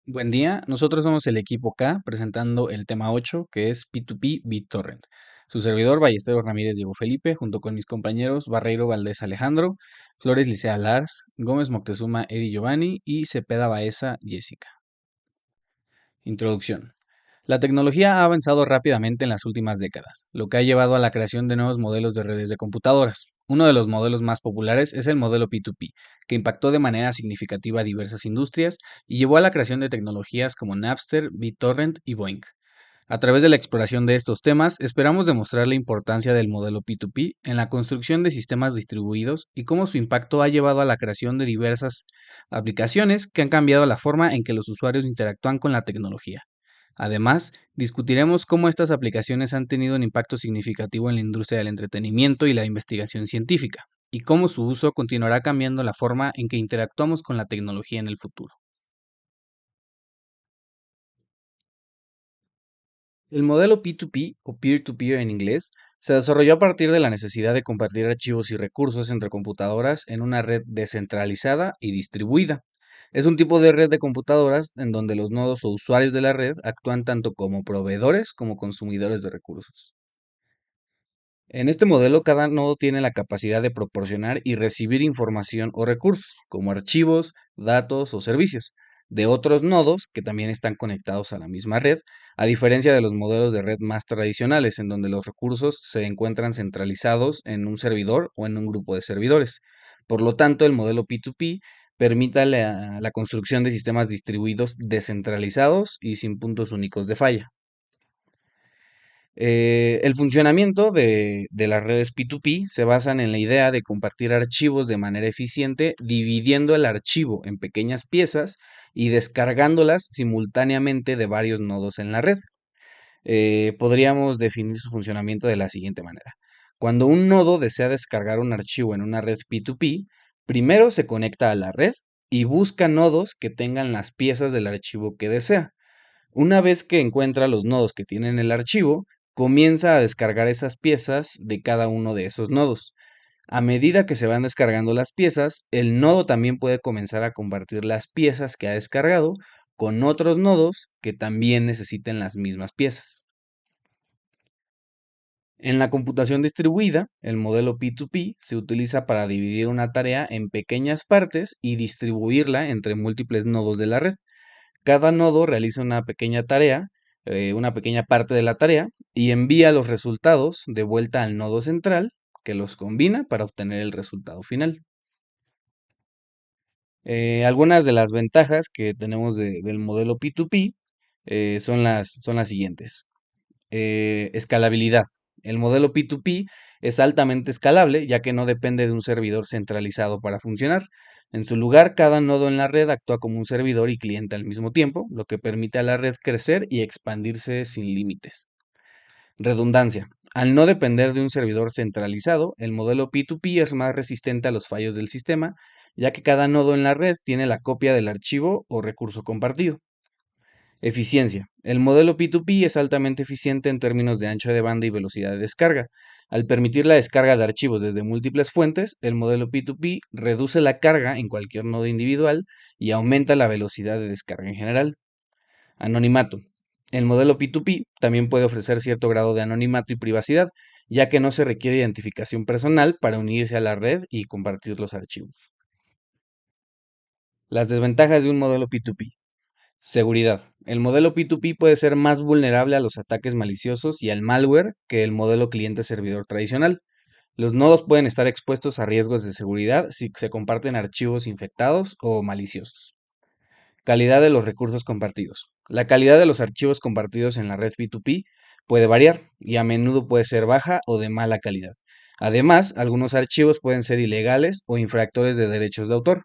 Buen día, nosotros somos el equipo K presentando el tema 8 que es P2P BitTorrent. Su servidor Ballesteros Ramírez Diego Felipe, junto con mis compañeros Barreiro Valdés Alejandro, Flores Licea Lars, Gómez Moctezuma Eddie Giovanni y Cepeda Baeza Jessica. Introducción. La tecnología ha avanzado rápidamente en las últimas décadas, lo que ha llevado a la creación de nuevos modelos de redes de computadoras. Uno de los modelos más populares es el modelo P2P, que impactó de manera significativa a diversas industrias y llevó a la creación de tecnologías como Napster, BitTorrent y Boeing. A través de la exploración de estos temas, esperamos demostrar la importancia del modelo P2P en la construcción de sistemas distribuidos y cómo su impacto ha llevado a la creación de diversas aplicaciones que han cambiado la forma en que los usuarios interactúan con la tecnología. Además, discutiremos cómo estas aplicaciones han tenido un impacto significativo en la industria del entretenimiento y la investigación científica, y cómo su uso continuará cambiando la forma en que interactuamos con la tecnología en el futuro. El modelo P2P o peer-to-peer en inglés se desarrolló a partir de la necesidad de compartir archivos y recursos entre computadoras en una red descentralizada y distribuida. Es un tipo de red de computadoras en donde los nodos o usuarios de la red actúan tanto como proveedores como consumidores de recursos. En este modelo, cada nodo tiene la capacidad de proporcionar y recibir información o recursos, como archivos, datos o servicios, de otros nodos que también están conectados a la misma red, a diferencia de los modelos de red más tradicionales, en donde los recursos se encuentran centralizados en un servidor o en un grupo de servidores. Por lo tanto, el modelo P2P permite la construcción de sistemas distribuidos descentralizados y sin puntos únicos de falla. El funcionamiento de las redes P2P se basan en la idea de compartir archivos de manera eficiente, dividiendo el archivo en pequeñas piezas y descargándolas simultáneamente de varios nodos en la red. Podríamos definir su funcionamiento de la siguiente manera. Cuando un nodo desea descargar un archivo en una red P2P, primero se conecta a la red y busca nodos que tengan las piezas del archivo que desea. Una vez que encuentra los nodos que tienen el archivo, comienza a descargar esas piezas de cada uno de esos nodos. A medida que se van descargando las piezas, el nodo también puede comenzar a compartir las piezas que ha descargado con otros nodos que también necesiten las mismas piezas. En la computación distribuida, el modelo P2P se utiliza para dividir una tarea en pequeñas partes y distribuirla entre múltiples nodos de la red. Cada nodo realiza una pequeña tarea, una pequeña parte de la tarea, y envía los resultados de vuelta al nodo central, que los combina para obtener el resultado final. Algunas de las ventajas que tenemos del modelo P2P son las siguientes. Escalabilidad. El modelo P2P es altamente escalable, ya que no depende de un servidor centralizado para funcionar. En su lugar, cada nodo en la red actúa como un servidor y cliente al mismo tiempo, lo que permite a la red crecer y expandirse sin límites. Redundancia. Al no depender de un servidor centralizado, el modelo P2P es más resistente a los fallos del sistema, ya que cada nodo en la red tiene la copia del archivo o recurso compartido. Eficiencia. El modelo P2P es altamente eficiente en términos de ancho de banda y velocidad de descarga. Al permitir la descarga de archivos desde múltiples fuentes, el modelo P2P reduce la carga en cualquier nodo individual y aumenta la velocidad de descarga en general. Anonimato. El modelo P2P también puede ofrecer cierto grado de anonimato y privacidad, ya que no se requiere identificación personal para unirse a la red y compartir los archivos. Las desventajas de un modelo P2P. Seguridad. El modelo P2P puede ser más vulnerable a los ataques maliciosos y al malware que el modelo cliente-servidor tradicional. Los nodos pueden estar expuestos a riesgos de seguridad si se comparten archivos infectados o maliciosos. Calidad de los recursos compartidos. La calidad de los archivos compartidos en la red P2P puede variar y a menudo puede ser baja o de mala calidad. Además, algunos archivos pueden ser ilegales o infractores de derechos de autor.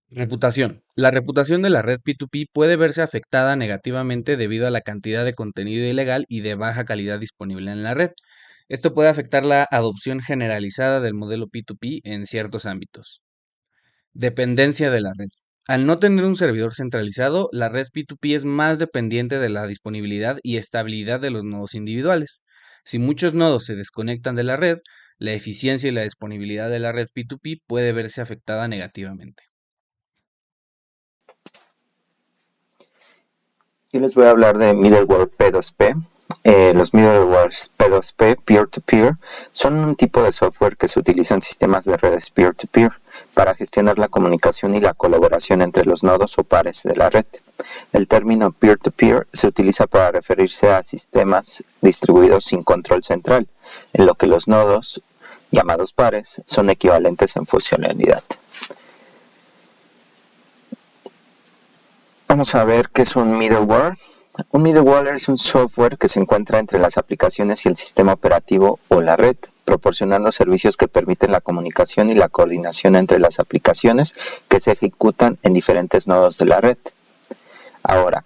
Reputación. La reputación de la red P2P puede verse afectada negativamente debido a la cantidad de contenido ilegal y de baja calidad disponible en la red. Esto puede afectar la adopción generalizada del modelo P2P en ciertos ámbitos. Dependencia de la red. Al no tener un servidor centralizado, la red P2P es más dependiente de la disponibilidad y estabilidad de los nodos individuales. Si muchos nodos se desconectan de la red, la eficiencia y la disponibilidad de la red P2P puede verse afectada negativamente. Yo les voy a hablar de middleware P2P. Los middlewares P2P, peer-to-peer, son un tipo de software que se utiliza en sistemas de redes peer-to-peer para gestionar la comunicación y la colaboración entre los nodos o pares de la red. El término peer-to-peer se utiliza para referirse a sistemas distribuidos sin control central, en lo que los nodos, llamados pares, son equivalentes en funcionalidad. Vamos a ver qué es un middleware. Un middleware es un software que se encuentra entre las aplicaciones y el sistema operativo o la red, proporcionando servicios que permiten la comunicación y la coordinación entre las aplicaciones que se ejecutan en diferentes nodos de la red. Ahora,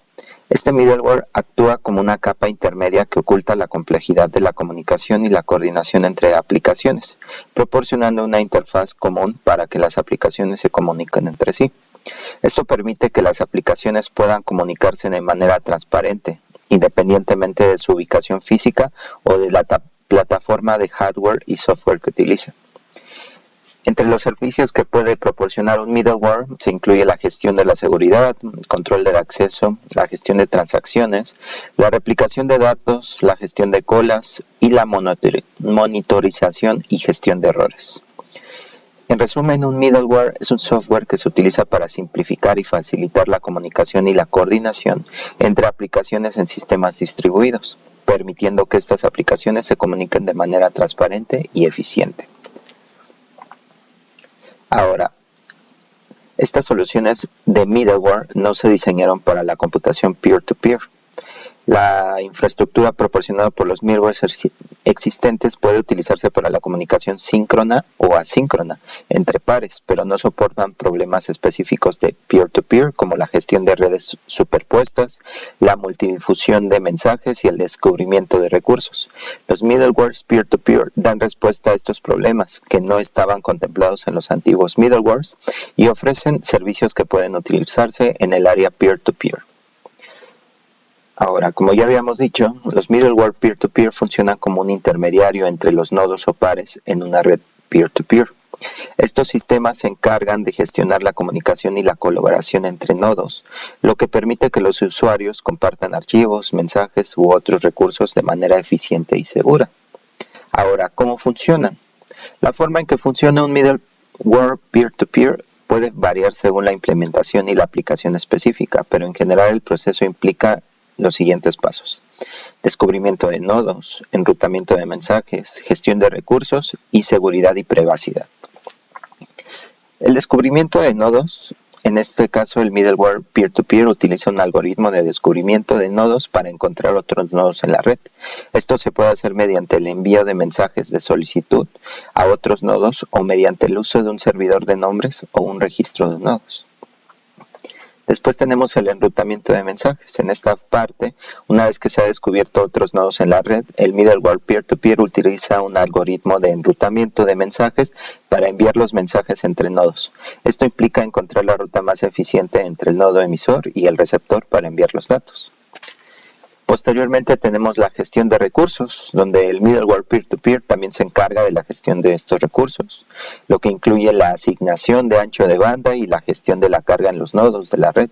este middleware actúa como una capa intermedia que oculta la complejidad de la comunicación y la coordinación entre aplicaciones, proporcionando una interfaz común para que las aplicaciones se comuniquen entre sí. Esto permite que las aplicaciones puedan comunicarse de manera transparente, independientemente de su ubicación física o de la plataforma de hardware y software que utilicen. Entre los servicios que puede proporcionar un middleware se incluye la gestión de la seguridad, el control del acceso, la gestión de transacciones, la replicación de datos, la gestión de colas y la monitorización y gestión de errores. En resumen, un middleware es un software que se utiliza para simplificar y facilitar la comunicación y la coordinación entre aplicaciones en sistemas distribuidos, permitiendo que estas aplicaciones se comuniquen de manera transparente y eficiente. Ahora, estas soluciones de middleware no se diseñaron para la computación peer-to-peer. La infraestructura proporcionada por los middlewares existentes puede utilizarse para la comunicación síncrona o asíncrona entre pares, pero no soportan problemas específicos de peer-to-peer como la gestión de redes superpuestas, la multidifusión de mensajes y el descubrimiento de recursos. Los middlewares peer-to-peer dan respuesta a estos problemas que no estaban contemplados en los antiguos middlewares y ofrecen servicios que pueden utilizarse en el área peer-to-peer. Ahora, como ya habíamos dicho, los middleware peer-to-peer funcionan como un intermediario entre los nodos o pares en una red peer-to-peer. Estos sistemas se encargan de gestionar la comunicación y la colaboración entre nodos, lo que permite que los usuarios compartan archivos, mensajes u otros recursos de manera eficiente y segura. Ahora, ¿cómo funcionan? La forma en que funciona un middleware peer-to-peer puede variar según la implementación y la aplicación específica, pero en general el proceso implica los siguientes pasos: descubrimiento de nodos, enrutamiento de mensajes, gestión de recursos y seguridad y privacidad. El descubrimiento de nodos, en este caso el middleware peer-to-peer utiliza un algoritmo de descubrimiento de nodos para encontrar otros nodos en la red. Esto se puede hacer mediante el envío de mensajes de solicitud a otros nodos o mediante el uso de un servidor de nombres o un registro de nodos. Después tenemos el enrutamiento de mensajes. En esta parte, una vez que se ha descubierto otros nodos en la red, el middleware peer-to-peer utiliza un algoritmo de enrutamiento de mensajes para enviar los mensajes entre nodos. Esto implica encontrar la ruta más eficiente entre el nodo emisor y el receptor para enviar los datos. Posteriormente tenemos la gestión de recursos, donde el middleware peer-to-peer también se encarga de la gestión de estos recursos, lo que incluye la asignación de ancho de banda y la gestión de la carga en los nodos de la red.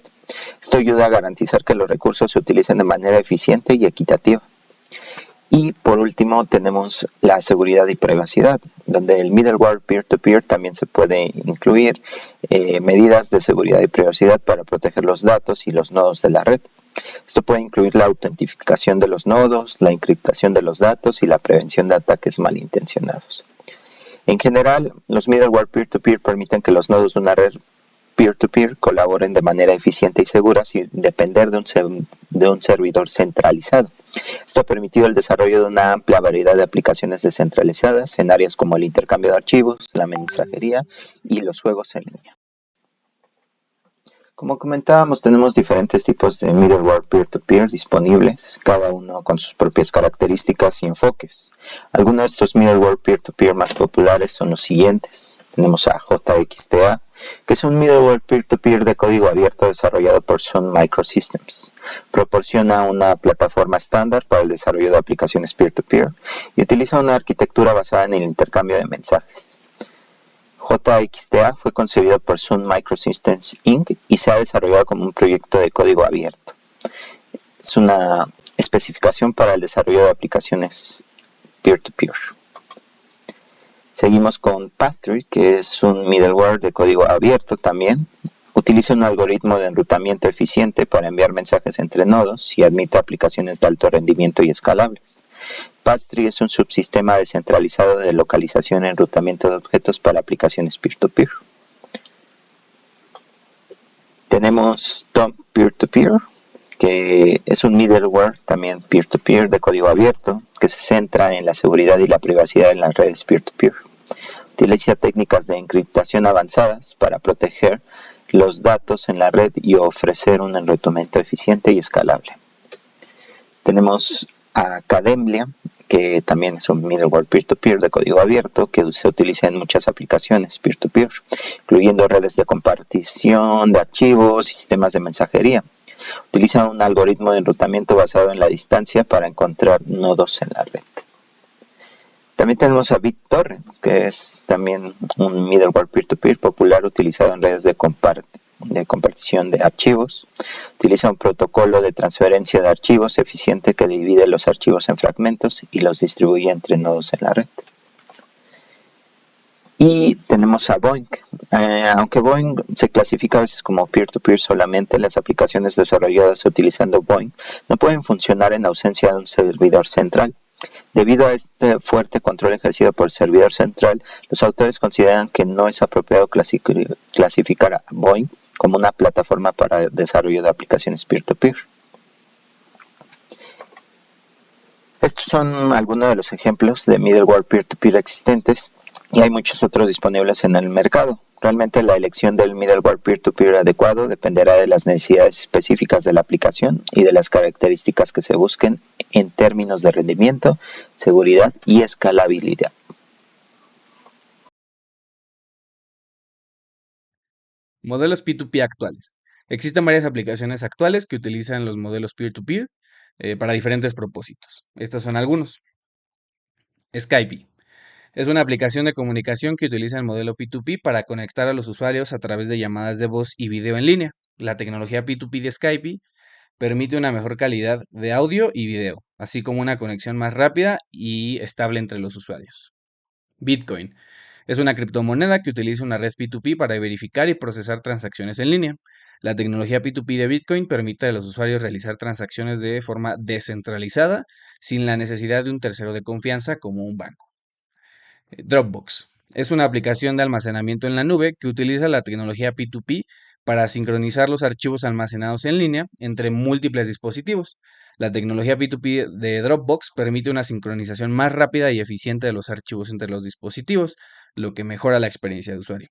Esto ayuda a garantizar que los recursos se utilicen de manera eficiente y equitativa. Y por último tenemos la seguridad y privacidad, donde el middleware peer-to-peer también se puede incluir medidas de seguridad y privacidad para proteger los datos y los nodos de la red. Esto puede incluir la autentificación de los nodos, la encriptación de los datos y la prevención de ataques malintencionados. En general, los middleware peer-to-peer permiten que los nodos de una red peer-to-peer colaboren de manera eficiente y segura sin depender de un servidor centralizado. Esto ha permitido el desarrollo de una amplia variedad de aplicaciones descentralizadas en áreas como el intercambio de archivos, la mensajería y los juegos en línea. Como comentábamos, tenemos diferentes tipos de middleware peer-to-peer disponibles, cada uno con sus propias características y enfoques. Algunos de estos middleware peer-to-peer más populares son los siguientes. Tenemos a JXTA, que es un middleware peer-to-peer de código abierto desarrollado por Sun Microsystems. Proporciona una plataforma estándar para el desarrollo de aplicaciones peer-to-peer y utiliza una arquitectura basada en el intercambio de mensajes. JXTA fue concebido por Sun Microsystems Inc. y se ha desarrollado como un proyecto de código abierto. Es una especificación para el desarrollo de aplicaciones peer-to-peer. Seguimos con Pastry, que es un middleware de código abierto también. Utiliza un algoritmo de enrutamiento eficiente para enviar mensajes entre nodos y admite aplicaciones de alto rendimiento y escalables. Pastry es un subsistema descentralizado de localización y enrutamiento de objetos para aplicaciones peer-to-peer. Tenemos Tom Peer-to-Peer, que es un middleware también peer-to-peer de código abierto que se centra en la seguridad y la privacidad en las redes peer-to-peer. Utiliza técnicas de encriptación avanzadas para proteger los datos en la red y ofrecer un enrutamiento eficiente y escalable. Tenemos a Kademlia, que también es un middleware peer-to-peer de código abierto que se utiliza en muchas aplicaciones peer-to-peer, incluyendo redes de compartición de archivos y sistemas de mensajería. Utiliza un algoritmo de enrutamiento basado en la distancia para encontrar nodos en la red. También tenemos a BitTorrent, que es también un middleware peer-to-peer popular utilizado en redes de compartición de archivos. Utiliza un protocolo de transferencia de archivos eficiente que divide los archivos en fragmentos y los distribuye entre nodos en la red. Y tenemos a Boing. Aunque Boing se clasifica a veces como peer-to-peer solamente, las aplicaciones desarrolladas utilizando Boing no pueden funcionar en ausencia de un servidor central. Debido a este fuerte control ejercido por el servidor central, los autores consideran que no es apropiado clasificar a Boing como una plataforma para el desarrollo de aplicaciones peer-to-peer. Estos son algunos de los ejemplos de middleware peer-to-peer existentes y hay muchos otros disponibles en el mercado. Realmente la elección del middleware peer-to-peer adecuado dependerá de las necesidades específicas de la aplicación y de las características que se busquen en términos de rendimiento, seguridad y escalabilidad. Modelos P2P actuales. Existen varias aplicaciones actuales que utilizan los modelos peer-to-peer para diferentes propósitos. Estos son algunos. Skype. Es una aplicación de comunicación que utiliza el modelo P2P para conectar a los usuarios a través de llamadas de voz y video en línea. La tecnología P2P de Skype permite una mejor calidad de audio y video, así como una conexión más rápida y estable entre los usuarios. Bitcoin. Es una criptomoneda que utiliza una red P2P para verificar y procesar transacciones en línea. La tecnología P2P de Bitcoin permite a los usuarios realizar transacciones de forma descentralizada sin la necesidad de un tercero de confianza como un banco. Dropbox. Es una aplicación de almacenamiento en la nube que utiliza la tecnología P2P para sincronizar los archivos almacenados en línea entre múltiples dispositivos. La tecnología P2P de Dropbox permite una sincronización más rápida y eficiente de los archivos entre los dispositivos, lo que mejora la experiencia de usuario.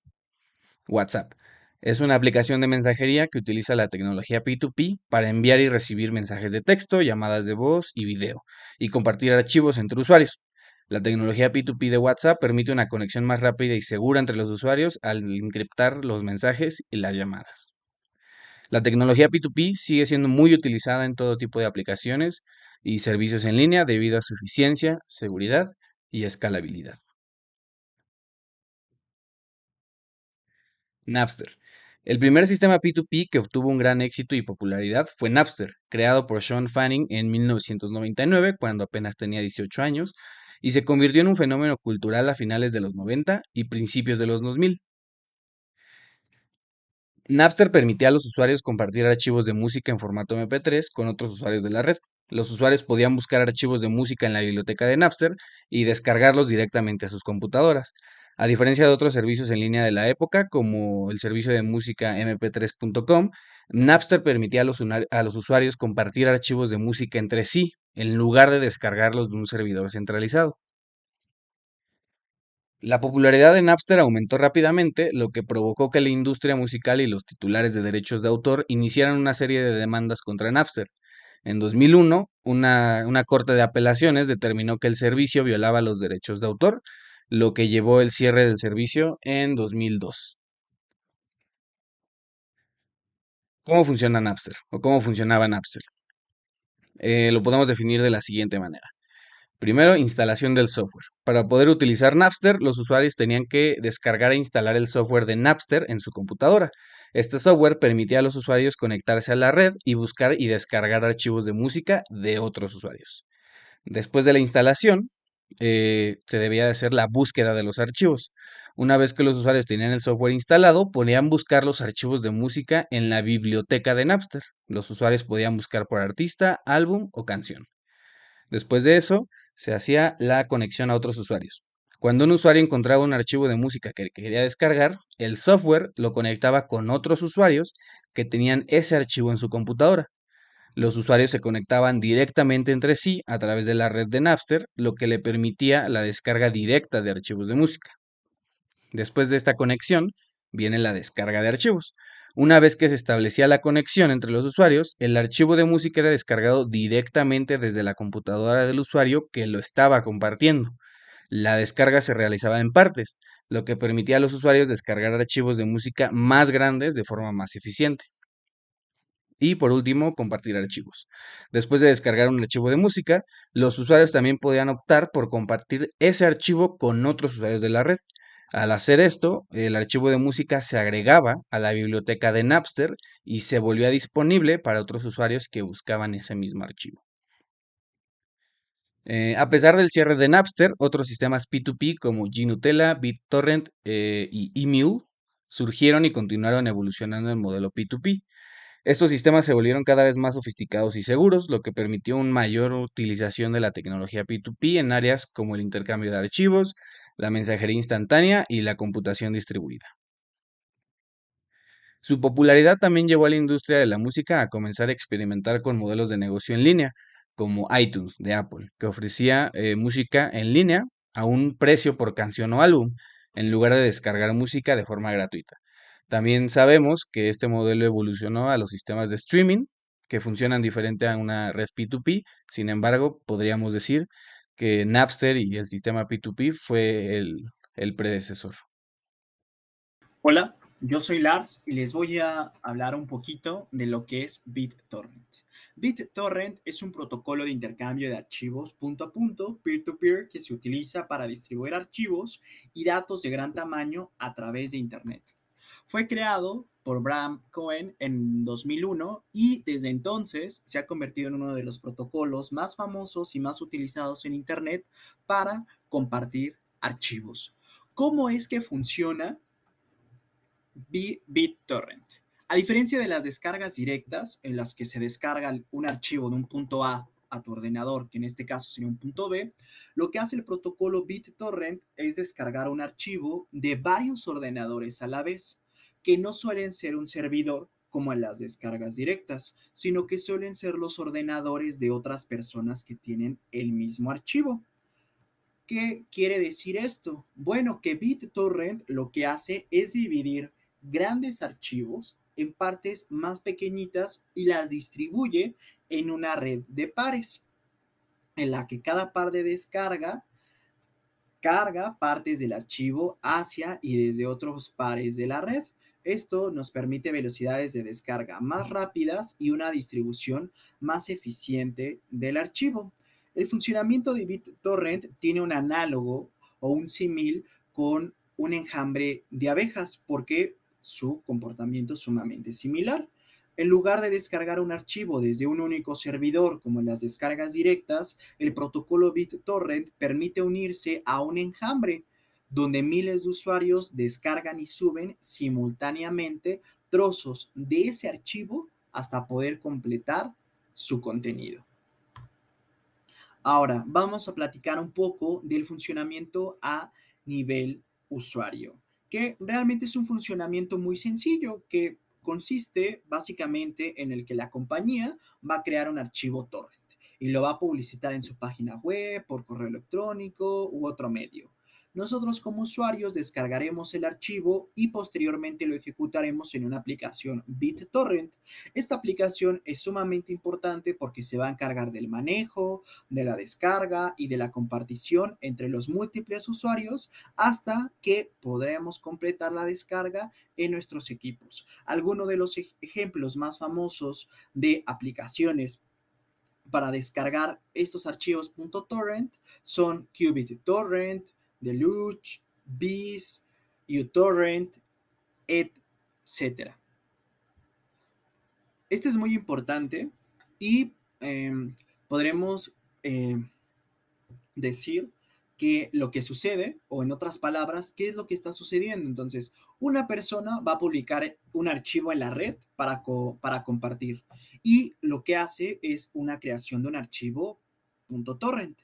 WhatsApp. Es una aplicación de mensajería que utiliza la tecnología P2P para enviar y recibir mensajes de texto, llamadas de voz y video, y compartir archivos entre usuarios. La tecnología P2P de WhatsApp permite una conexión más rápida y segura entre los usuarios al encriptar los mensajes y las llamadas. La tecnología P2P sigue siendo muy utilizada en todo tipo de aplicaciones y servicios en línea debido a su eficiencia, seguridad y escalabilidad. Napster. El primer sistema P2P que obtuvo un gran éxito y popularidad fue Napster, creado por Sean Fanning en 1999, cuando apenas tenía 18 años, y se convirtió en un fenómeno cultural a finales de los 90 y principios de los 2000. Napster permitía a los usuarios compartir archivos de música en formato MP3 con otros usuarios de la red. Los usuarios podían buscar archivos de música en la biblioteca de Napster y descargarlos directamente a sus computadoras. A diferencia de otros servicios en línea de la época, como el servicio de música mp3.com, Napster permitía a los usuarios compartir archivos de música entre sí, en lugar de descargarlos de un servidor centralizado. La popularidad de Napster aumentó rápidamente, lo que provocó que la industria musical y los titulares de derechos de autor iniciaran una serie de demandas contra Napster. En 2001, una corte de apelaciones determinó que el servicio violaba los derechos de autor, lo que llevó el cierre del servicio en 2002. ¿Cómo funciona Napster? ¿O cómo funcionaba Napster? Lo podemos definir de la siguiente manera. Primero, instalación del software. Para poder utilizar Napster, los usuarios tenían que descargar e instalar el software de Napster en su computadora. Este software permitía a los usuarios conectarse a la red y buscar y descargar archivos de música de otros usuarios. Después de la instalación, se debía de hacer la búsqueda de los archivos. Una vez que los usuarios tenían el software instalado, podían buscar los archivos de música en la biblioteca de Napster. Los usuarios podían buscar por artista, álbum o canción. Después de eso, se hacía la conexión a otros usuarios. Cuando un usuario encontraba un archivo de música que quería descargar, el software lo conectaba con otros usuarios que tenían ese archivo en su computadora. Los usuarios se conectaban directamente entre sí a través de la red de Napster, lo que le permitía la descarga directa de archivos de música. Después de esta conexión, viene la descarga de archivos. Una vez que se establecía la conexión entre los usuarios, el archivo de música era descargado directamente desde la computadora del usuario que lo estaba compartiendo. La descarga se realizaba en partes, lo que permitía a los usuarios descargar archivos de música más grandes de forma más eficiente. Y por último, compartir archivos. Después de descargar un archivo de música, los usuarios también podían optar por compartir ese archivo con otros usuarios de la red. Al hacer esto, el archivo de música se agregaba a la biblioteca de Napster y se volvía disponible para otros usuarios que buscaban ese mismo archivo. A pesar del cierre de Napster, otros sistemas P2P como GNutella, BitTorrent y eMule surgieron y continuaron evolucionando el modelo P2P. Estos sistemas se volvieron cada vez más sofisticados y seguros, lo que permitió una mayor utilización de la tecnología P2P en áreas como el intercambio de archivos, la mensajería instantánea y la computación distribuida. Su popularidad también llevó a la industria de la música a comenzar a experimentar con modelos de negocio en línea, como iTunes de Apple, que ofrecía música en línea a un precio por canción o álbum, en lugar de descargar música de forma gratuita. También sabemos que este modelo evolucionó a los sistemas de streaming, que funcionan diferente a una red P2P. Sin embargo, podríamos decir que Napster y el sistema P2P fue el predecesor. Hola, yo soy Lars y les voy a hablar un poquito de lo que es BitTorrent. BitTorrent es un protocolo de intercambio de archivos punto a punto, peer-to-peer, que se utiliza para distribuir archivos y datos de gran tamaño a través de Internet. Fue creado por Bram Cohen en 2001 y desde entonces se ha convertido en uno de los protocolos más famosos y más utilizados en Internet para compartir archivos. ¿Cómo es que funciona BitTorrent? A diferencia de las descargas directas, en las que se descarga un archivo de un punto A tu ordenador, que en este caso sería un punto B, lo que hace el protocolo BitTorrent es descargar un archivo de varios ordenadores a la vez, que no suelen ser un servidor como en las descargas directas, sino que suelen ser los ordenadores de otras personas que tienen el mismo archivo. ¿Qué quiere decir esto? Bueno, que BitTorrent lo que hace es dividir grandes archivos en partes más pequeñitas y las distribuye en una red de pares, en la que cada par de descarga carga partes del archivo hacia y desde otros pares de la red. Esto nos permite velocidades de descarga más rápidas y una distribución más eficiente del archivo. El funcionamiento de BitTorrent tiene un análogo o un símil con un enjambre de abejas porque su comportamiento es sumamente similar. En lugar de descargar un archivo desde un único servidor como en las descargas directas, el protocolo BitTorrent permite unirse a un enjambre donde miles de usuarios descargan y suben simultáneamente trozos de ese archivo hasta poder completar su contenido. Ahora, vamos a platicar un poco del funcionamiento a nivel usuario, que realmente es un funcionamiento muy sencillo que consiste básicamente en el que la compañía va a crear un archivo torrent y lo va a publicitar en su página web, por correo electrónico u otro medio. Nosotros como usuarios descargaremos el archivo y posteriormente lo ejecutaremos en una aplicación BitTorrent. Esta aplicación es sumamente importante porque se va a encargar del manejo, de la descarga y de la compartición entre los múltiples usuarios hasta que podremos completar la descarga en nuestros equipos. Algunos de los ejemplos más famosos de aplicaciones para descargar estos archivos .torrent son Qubit Torrent, Deluxe, Bees, uTorrent, etc. Esto es muy importante y podremos decir que lo que sucede, o en otras palabras, qué es lo que está sucediendo. Entonces, una persona va a publicar un archivo en la red para compartir y lo que hace es una creación de un archivo .torrent.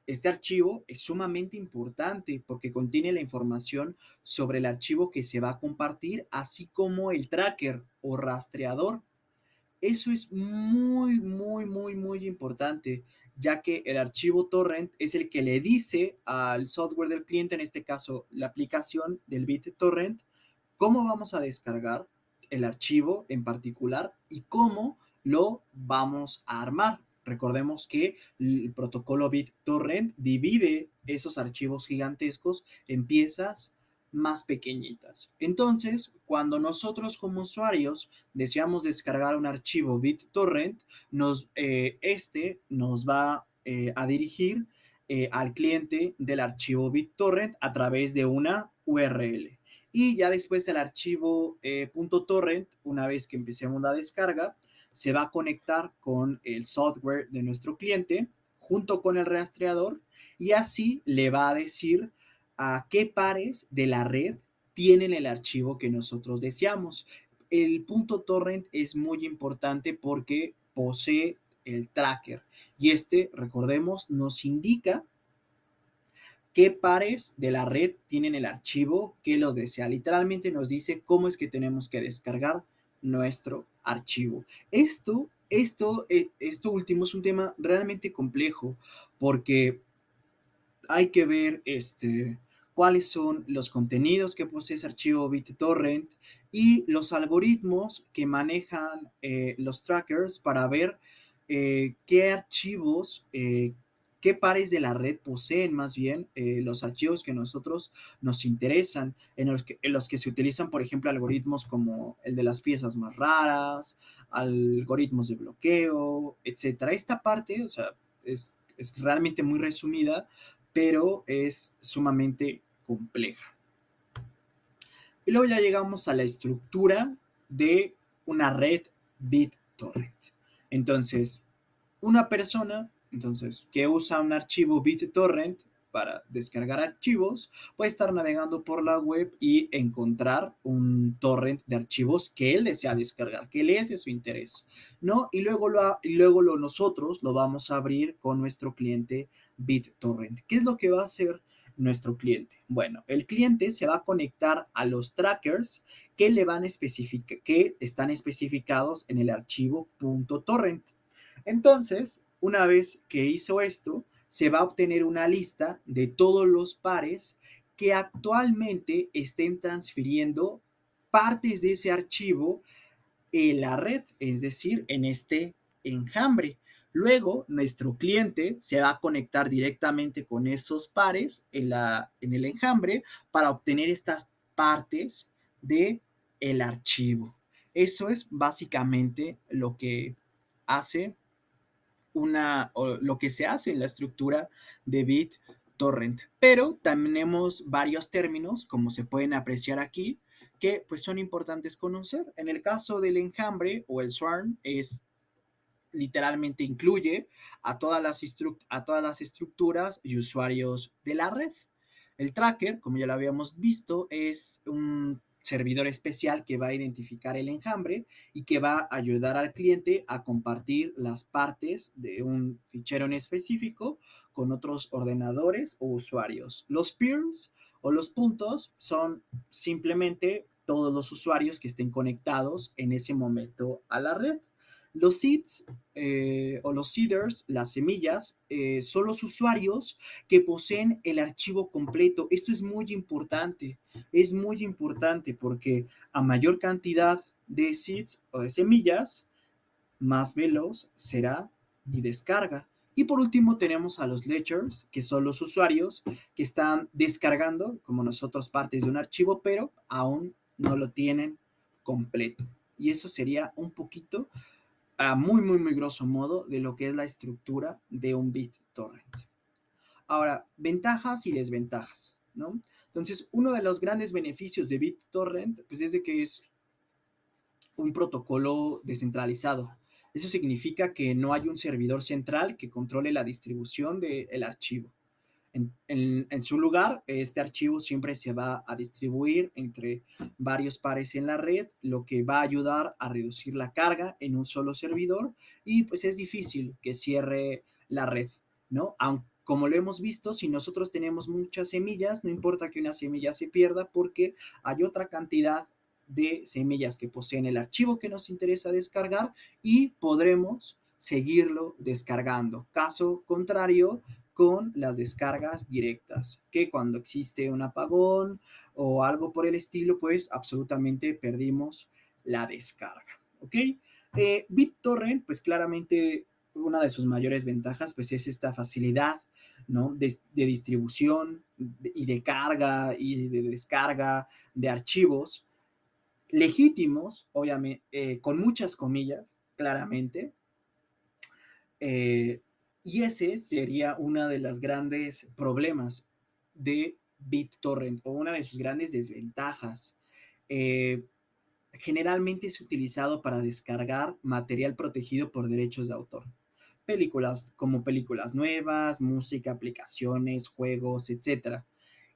Este archivo es sumamente importante porque contiene la información sobre el archivo que se va a compartir, así como el tracker o rastreador. Eso es muy, muy, muy, muy importante, ya que el archivo torrent es el que le dice al software del cliente, en este caso la aplicación del BitTorrent, cómo vamos a descargar el archivo en particular y cómo lo vamos a armar. Recordemos que el protocolo BitTorrent divide esos archivos gigantescos en piezas más pequeñitas. Entonces, cuando nosotros como usuarios deseamos descargar un archivo BitTorrent, este nos va a dirigir al cliente del archivo BitTorrent a través de una URL. Y ya después el archivo .torrent, una vez que empecemos la descarga, se va a conectar con el software de nuestro cliente junto con el rastreador y así le va a decir a qué pares de la red tienen el archivo que nosotros deseamos. El .torrent es muy importante porque posee el tracker y este, recordemos, nos indica qué pares de la red tienen el archivo que los desea. Literalmente nos dice cómo es que tenemos que descargar nuestro archivo. Esto último es un tema realmente complejo porque hay que ver cuáles son los contenidos que posee ese archivo BitTorrent y los algoritmos que manejan los trackers para ver qué archivos, qué pares de la red poseen más bien los archivos que nosotros nos interesan, en los que se utilizan, por ejemplo, algoritmos como el de las piezas más raras, algoritmos de bloqueo, etcétera. Esta parte, o sea, es realmente muy resumida, pero es sumamente compleja. Y luego ya llegamos a la estructura de una red BitTorrent. Entonces, una persona que usa un archivo BitTorrent para descargar archivos puede estar navegando por la web y encontrar un torrent de archivos que él desea descargar, que le es de su interés, ¿no? Y luego nosotros lo vamos a abrir con nuestro cliente BitTorrent. ¿Qué es lo que va a hacer nuestro cliente? Bueno, el cliente se va a conectar a los trackers que le van a especificar, que están especificados en el archivo .torrent. Entonces, una vez que hizo esto, se va a obtener una lista de todos los pares que actualmente estén transfiriendo partes de ese archivo en la red, es decir, en este enjambre. Luego, nuestro cliente se va a conectar directamente con esos pares en el enjambre para obtener estas partes de el archivo. Eso es básicamente lo que hace o lo que se hace en la estructura de BitTorrent. Pero tenemos varios términos, como se pueden apreciar aquí, que pues son importantes conocer. En el caso del enjambre o el swarm literalmente incluye a todas las estructuras y usuarios de la red. El tracker, como ya lo habíamos visto, es un servidor especial que va a identificar el enjambre y que va a ayudar al cliente a compartir las partes de un fichero en específico con otros ordenadores o usuarios. Los peers o los puntos son simplemente todos los usuarios que estén conectados en ese momento a la red. Los seeds o los seeders, las semillas, son los usuarios que poseen el archivo completo. Esto es muy importante porque a mayor cantidad de seeds o de semillas, más veloz será mi descarga. Y por último tenemos a los ledgers, que son los usuarios que están descargando, como nosotros, partes de un archivo, pero aún no lo tienen completo. Y eso sería un poquito a muy, muy, muy grosso modo de lo que es la estructura de un BitTorrent. Ahora, ventajas y desventajas, ¿no? Entonces, uno de los grandes beneficios de BitTorrent, pues es de que es un protocolo descentralizado. Eso significa que no hay un servidor central que controle la distribución del archivo. En su lugar, este archivo siempre se va a distribuir entre varios pares en la red, lo que va a ayudar a reducir la carga en un solo servidor y pues es difícil que cierre la red, ¿no? Aunque, como lo hemos visto, si nosotros tenemos muchas semillas, no importa que una semilla se pierda porque hay otra cantidad de semillas que poseen el archivo que nos interesa descargar y podremos seguirlo descargando. Caso contrario, con las descargas directas, que cuando existe un apagón o algo por el estilo, pues absolutamente perdimos la descarga, ¿ok? BitTorrent, pues claramente una de sus mayores ventajas, pues es esta facilidad, ¿no? De distribución y de carga y de descarga de archivos legítimos, obviamente, con muchas comillas, claramente, eh, y ese sería uno de los grandes problemas de BitTorrent o una de sus grandes desventajas. Eh, Generalmente es utilizado para descargar material protegido por derechos de autor. Películas como películas nuevas, música, aplicaciones, juegos, etcétera.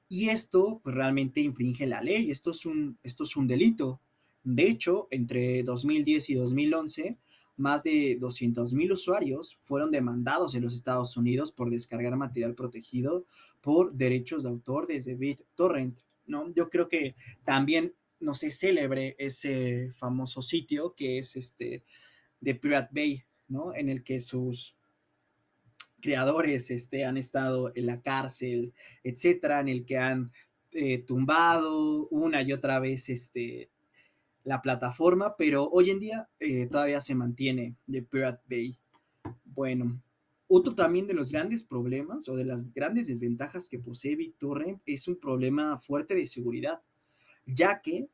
Y esto pues, realmente infringe la ley, esto es un delito. De hecho, entre 2010 y 2011, más de 200,000 usuarios fueron demandados en los Estados Unidos por descargar material protegido por derechos de autor desde BitTorrent, ¿no? Yo creo que también, no sé, célebre ese famoso sitio que es de Pirate Bay, ¿no? En el que sus creadores han estado en la cárcel, etcétera, en el que han tumbado una y otra vez la plataforma, pero hoy en día todavía se mantiene de Pirate Bay. Bueno, otro también de los grandes problemas o de las grandes desventajas que posee BitTorrent es un problema fuerte de seguridad, ya que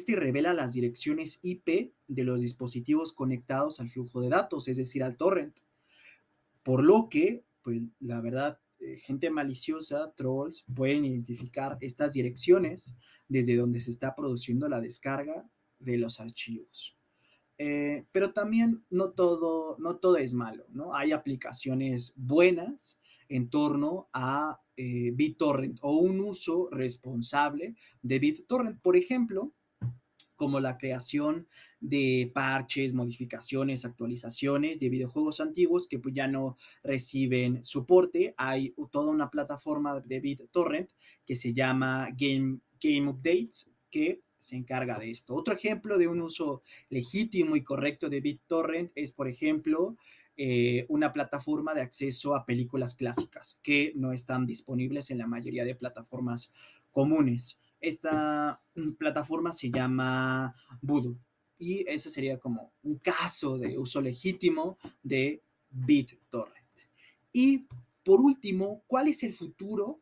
revela las direcciones IP de los dispositivos conectados al flujo de datos, es decir, al torrent. Por lo que, pues la verdad, gente maliciosa, trolls, pueden identificar estas direcciones desde donde se está produciendo la descarga de los archivos. Pero también no todo es malo, ¿no? Hay aplicaciones buenas en torno a BitTorrent o un uso responsable de BitTorrent. Por ejemplo, como la creación de parches, modificaciones, actualizaciones de videojuegos antiguos que pues ya no reciben soporte. Hay toda una plataforma de BitTorrent que se llama Game Updates que se encarga de esto. Otro ejemplo de un uso legítimo y correcto de BitTorrent es, por ejemplo, una plataforma de acceso a películas clásicas que no están disponibles en la mayoría de plataformas comunes. Esta plataforma se llama Voodoo y ese sería como un caso de uso legítimo de BitTorrent. Y por último, ¿cuál es el futuro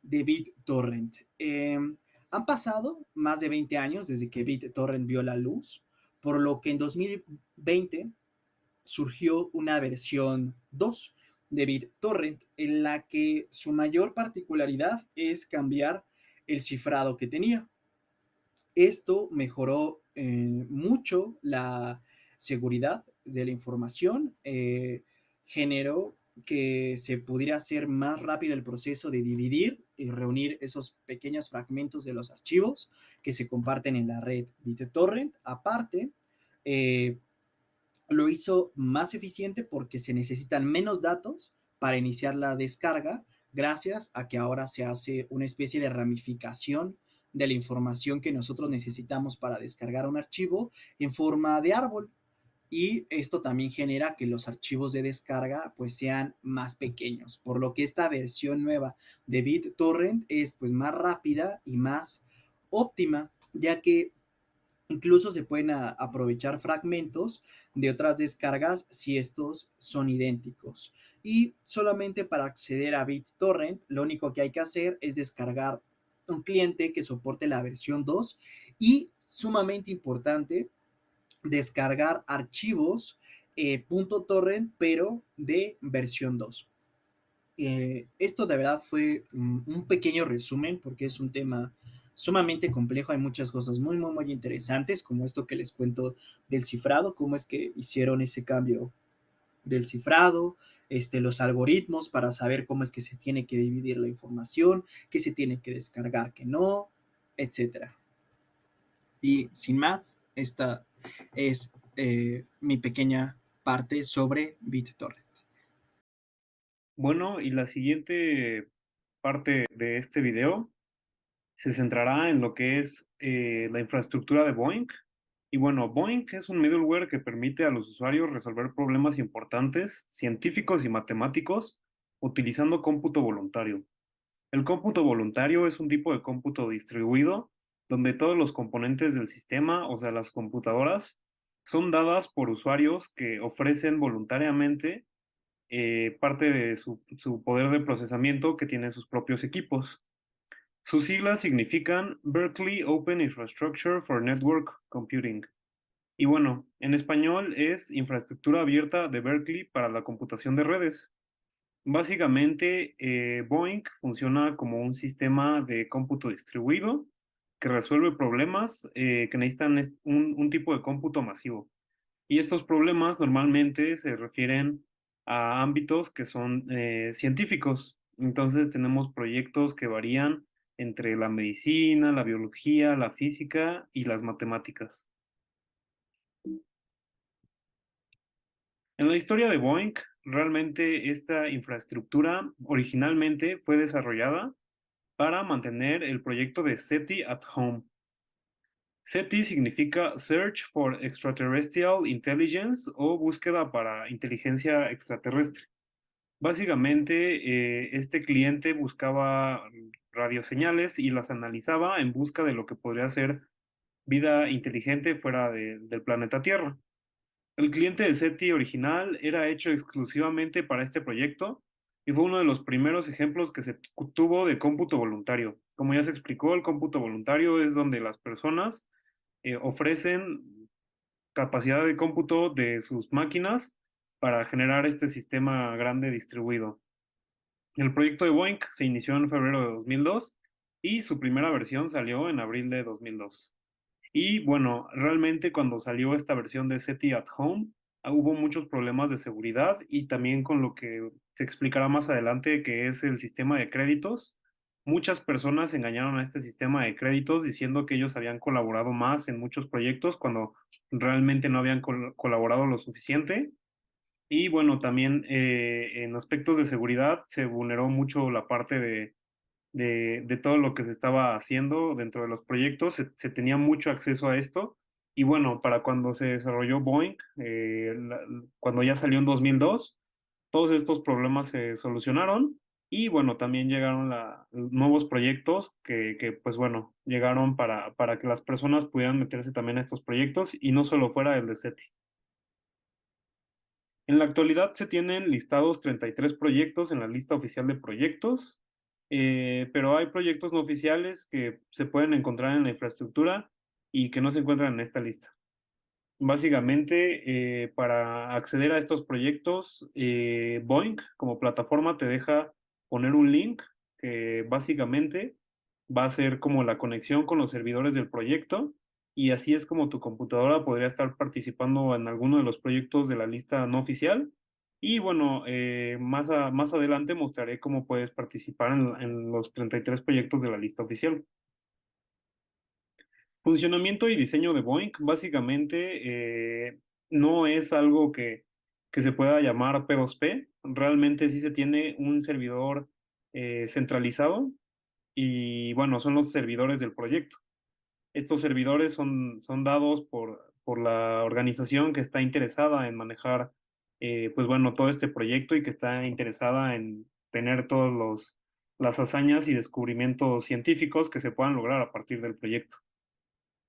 de BitTorrent? Han pasado más de 20 años desde que BitTorrent vio la luz, por lo que en 2020 surgió una versión 2 de BitTorrent en la que su mayor particularidad es cambiar el cifrado que tenía. Esto mejoró mucho la seguridad de la información, generó que se pudiera hacer más rápido el proceso de dividir y reunir esos pequeños fragmentos de los archivos que se comparten en la red BitTorrent. Aparte, eh, lo hizo más eficiente porque se necesitan menos datos para iniciar la descarga, gracias a que ahora se hace una especie de ramificación de la información que nosotros necesitamos para descargar un archivo en forma de árbol. Y esto también genera que los archivos de descarga pues sean más pequeños, por lo que esta versión nueva de BitTorrent es pues más rápida y más óptima, ya que incluso se pueden aprovechar fragmentos de otras descargas si estos son idénticos. Y solamente para acceder a BitTorrent, lo único que hay que hacer es descargar un cliente que soporte la versión 2 y, sumamente importante, descargar archivos .torrent, pero de versión 2. Esto de verdad fue un pequeño resumen porque es un tema sumamente complejo. Hay muchas cosas muy, muy, muy interesantes, como esto que les cuento del cifrado, cómo es que hicieron ese cambio del cifrado, los algoritmos para saber cómo es que se tiene que dividir la información, qué se tiene que descargar, qué no, etcétera. Y sin más, esta es mi pequeña parte sobre BitTorrent. Bueno, y la siguiente parte de este video se centrará en lo que es la infraestructura de BOINC. Y bueno, BOINC es un middleware que permite a los usuarios resolver problemas importantes, científicos y matemáticos, utilizando cómputo voluntario. El cómputo voluntario es un tipo de cómputo distribuido donde todos los componentes del sistema, o sea, las computadoras, son dadas por usuarios que ofrecen voluntariamente parte de su poder de procesamiento que tienen sus propios equipos. Sus siglas significan Berkeley Open Infrastructure for Network Computing. Y bueno, en español es Infraestructura Abierta de Berkeley para la computación de redes. Básicamente, BOINC funciona como un sistema de cómputo distribuido que resuelve problemas que necesitan un tipo de cómputo masivo. Y estos problemas normalmente se refieren a ámbitos que son científicos. Entonces tenemos proyectos que varían entre la medicina, la biología, la física y las matemáticas. En la historia de Boeing, realmente esta infraestructura originalmente fue desarrollada para mantener el proyecto de SETI at Home. SETI significa Search for Extraterrestrial Intelligence o búsqueda para inteligencia extraterrestre. Básicamente, este cliente buscaba radioseñales y las analizaba en busca de lo que podría ser vida inteligente fuera del planeta Tierra. El cliente de SETI original era hecho exclusivamente para este proyecto y fue uno de los primeros ejemplos que se tuvo de cómputo voluntario. Como ya se explicó, el cómputo voluntario es donde las personas ofrecen capacidad de cómputo de sus máquinas para generar este sistema grande distribuido. El proyecto de Boeing se inició en febrero de 2002 y su primera versión salió en abril de 2002. Y bueno, realmente cuando salió esta versión de SETI at Home, hubo muchos problemas de seguridad y también con lo que se explicará más adelante, que es el sistema de créditos. Muchas personas engañaron a este sistema de créditos diciendo que ellos habían colaborado más en muchos proyectos cuando realmente no habían colaborado lo suficiente. Y bueno, también en aspectos de seguridad se vulneró mucho la parte de todo lo que se estaba haciendo dentro de los proyectos, se tenía mucho acceso a esto. Y bueno, para cuando se desarrolló Boeing, cuando ya salió en 2002, todos estos problemas se solucionaron y bueno, también llegaron nuevos proyectos pues bueno, llegaron para que las personas pudieran meterse también a estos proyectos y no solo fuera el de SETI. En la actualidad se tienen listados 33 proyectos en la lista oficial de proyectos, pero hay proyectos no oficiales que se pueden encontrar en la infraestructura y que no se encuentran en esta lista. Básicamente, para acceder a estos proyectos, Boeing como plataforma te deja poner un link que básicamente va a ser como la conexión con los servidores del proyecto y así es como tu computadora podría estar participando en alguno de los proyectos de la lista no oficial. Y bueno, más adelante mostraré cómo puedes participar en los 33 proyectos de la lista oficial. Funcionamiento y diseño de Boeing, básicamente no es algo que se pueda llamar P2P. Realmente sí se tiene un servidor centralizado y bueno, son los servidores del proyecto. Estos servidores son dados por la organización que está interesada en manejar, pues bueno, todo este proyecto y que está interesada en tener todas las hazañas y descubrimientos científicos que se puedan lograr a partir del proyecto.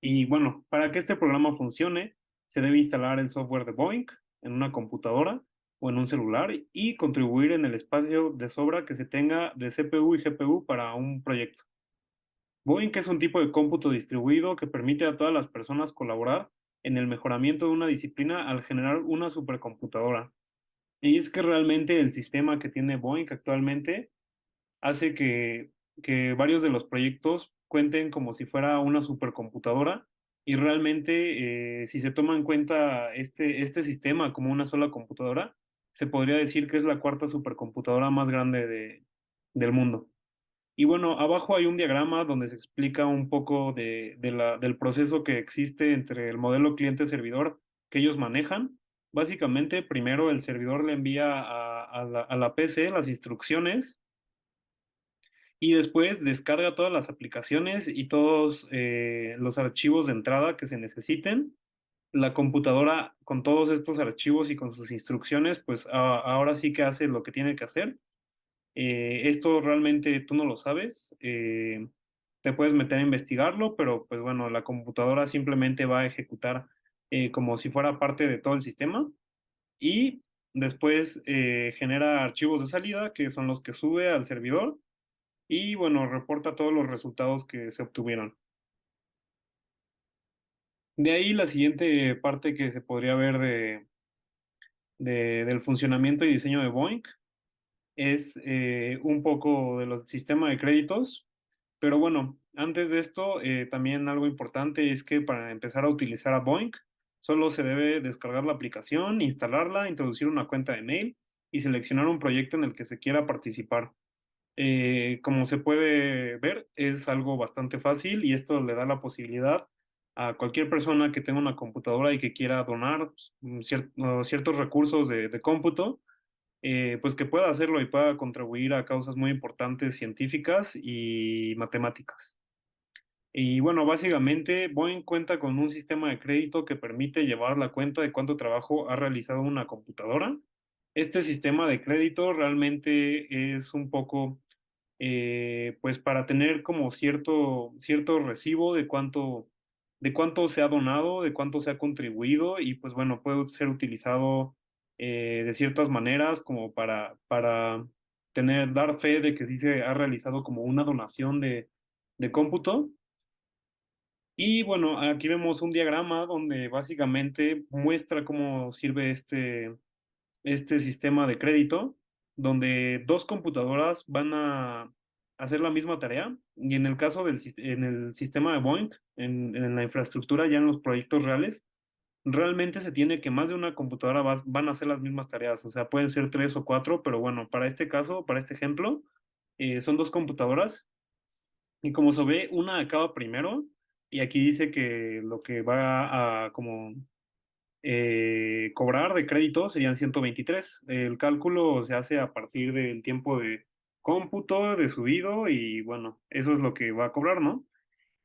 Y bueno, para que este programa funcione, se debe instalar el software de Boeing en una computadora o en un celular y contribuir en el espacio de sobra que se tenga de CPU y GPU para un proyecto. Boeing es un tipo de cómputo distribuido que permite a todas las personas colaborar en el mejoramiento de una disciplina al generar una supercomputadora. Y es que realmente el sistema que tiene Boeing actualmente hace que varios de los proyectos cuenten como si fuera una supercomputadora y realmente si se toma en cuenta este sistema como una sola computadora, se podría decir que es la cuarta supercomputadora más grande del mundo. Y bueno, abajo hay un diagrama donde se explica un poco del proceso que existe entre el modelo cliente-servidor que ellos manejan. Básicamente, primero el servidor le envía a la PC las instrucciones y después descarga todas las aplicaciones y todos los archivos de entrada que se necesiten. La computadora con todos estos archivos y con sus instrucciones, pues ahora sí que hace lo que tiene que hacer. Esto realmente tú no lo sabes. Te puedes meter a investigarlo, pero pues bueno, la computadora simplemente va a ejecutar como si fuera parte de todo el sistema y después genera archivos de salida que son los que sube al servidor y bueno, reporta todos los resultados que se obtuvieron. De ahí la siguiente parte que se podría ver del funcionamiento y diseño de Boeing es un poco de los sistemas de créditos. Pero bueno, antes de esto, también algo importante es que para empezar a utilizar a Boeing, solo se debe descargar la aplicación, instalarla, introducir una cuenta de mail y seleccionar un proyecto en el que se quiera participar. Como se puede ver, es algo bastante fácil y esto le da la posibilidad a cualquier persona que tenga una computadora y que quiera donar pues, ciertos recursos de cómputo, pues que pueda hacerlo y pueda contribuir a causas muy importantes científicas y matemáticas. Y bueno, básicamente Boeing cuenta con un sistema de crédito que permite llevar la cuenta de cuánto trabajo ha realizado una computadora. Este sistema de crédito realmente es un poco, pues para tener como cierto recibo de cuánto se ha donado, de cuánto se ha contribuido y pues bueno, puede ser utilizado de ciertas maneras como para dar fe de que sí se ha realizado como una donación de cómputo. Y bueno, aquí vemos un diagrama donde básicamente muestra cómo sirve este sistema de crédito, donde dos computadoras van a hacer la misma tarea. Y en el caso en el sistema de Boeing, en la infraestructura, ya en los proyectos reales, realmente se tiene que más de una computadora van a hacer las mismas tareas. O sea, pueden ser tres o cuatro, pero bueno, para este caso, para este ejemplo, son dos computadoras y como se ve, una acaba primero, y aquí dice que lo que va a como cobrar de crédito serían 123. El cálculo se hace a partir del tiempo de cómputo, de subido, y bueno, eso es lo que va a cobrar, ¿no?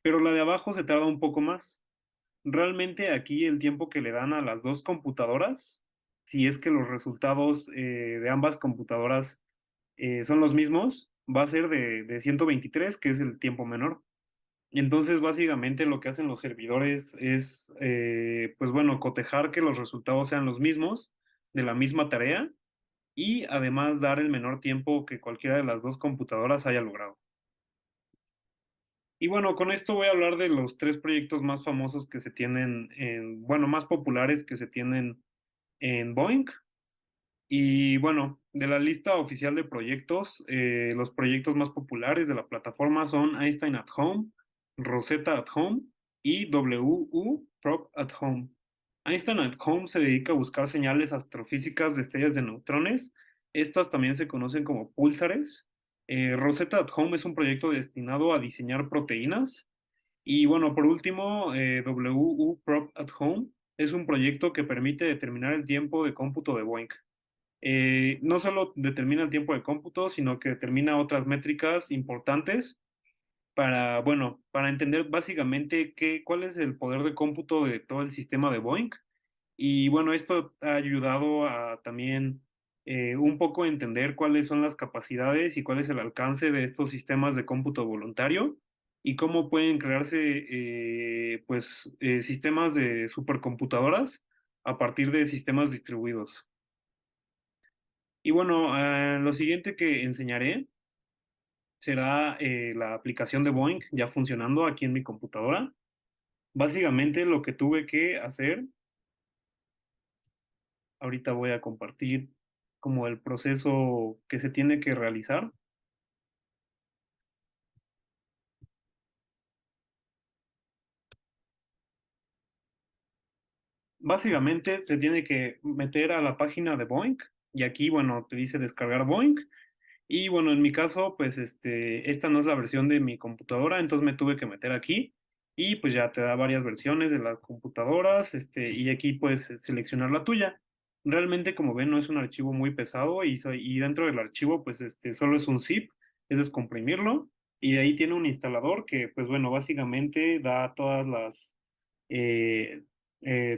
Pero la de abajo se tarda un poco más. Realmente aquí el tiempo que le dan a las dos computadoras, si es que los resultados de ambas computadoras son los mismos, va a ser de 123, que es el tiempo menor. Entonces, básicamente lo que hacen los servidores es, pues bueno, cotejar que los resultados sean los mismos de la misma tarea y además dar el menor tiempo que cualquiera de las dos computadoras haya logrado. Y bueno, con esto voy a hablar de los tres proyectos más famosos que se tienen bueno, más populares que se tienen en Boeing. Y bueno, de la lista oficial de proyectos, los proyectos más populares de la plataforma son Einstein at Home, Rosetta at Home y WU Prop at Home. Einstein at Home se dedica a buscar señales astrofísicas de estrellas de neutrones. Estas también se conocen como púlsares. Rosetta at Home es un proyecto destinado a diseñar proteínas. Y bueno, por último, WU Prop at Home es un proyecto que permite determinar el tiempo de cómputo de Boeing. No solo determina el tiempo de cómputo, sino que determina otras métricas importantes para, bueno, para entender básicamente cuál es el poder de cómputo de todo el sistema de Boeing. Y bueno, esto ha ayudado a también un poco entender cuáles son las capacidades y cuál es el alcance de estos sistemas de cómputo voluntario y cómo pueden crearse pues sistemas de supercomputadoras a partir de sistemas distribuidos. Y bueno, lo siguiente que enseñaré será la aplicación de Boeing ya funcionando aquí en mi computadora. Básicamente lo que tuve que hacer, ahorita voy a compartir como el proceso que se tiene que realizar. Básicamente te tiene que meter a la página de Boink y aquí, bueno, te dice descargar Boink. Y bueno, en mi caso, pues esta no es la versión de mi computadora, entonces me tuve que meter aquí y pues ya te da varias versiones de las computadoras, y aquí puedes seleccionar la tuya. Realmente, como ven, no es un archivo muy pesado y dentro del archivo, pues solo es un zip, es descomprimirlo y de ahí tiene un instalador que, pues bueno, básicamente da todas las,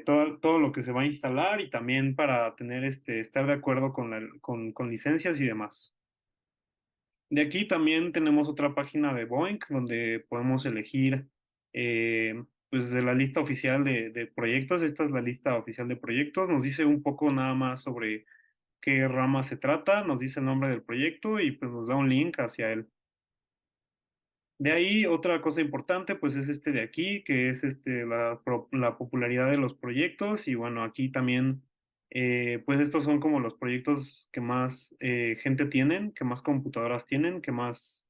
todo lo que se va a instalar y también para tener estar de acuerdo con licencias y demás. De aquí también tenemos otra página de Boink donde podemos elegir pues de la lista oficial de proyectos. Esta es la lista oficial de proyectos. Nos dice un poco nada más sobre qué rama se trata, nos dice el nombre del proyecto y pues nos da un link hacia él. De ahí, otra cosa importante, pues es este de aquí, que es la popularidad de los proyectos. Y bueno, aquí también, pues estos son como los proyectos que más gente tienen, que más computadoras tienen, que más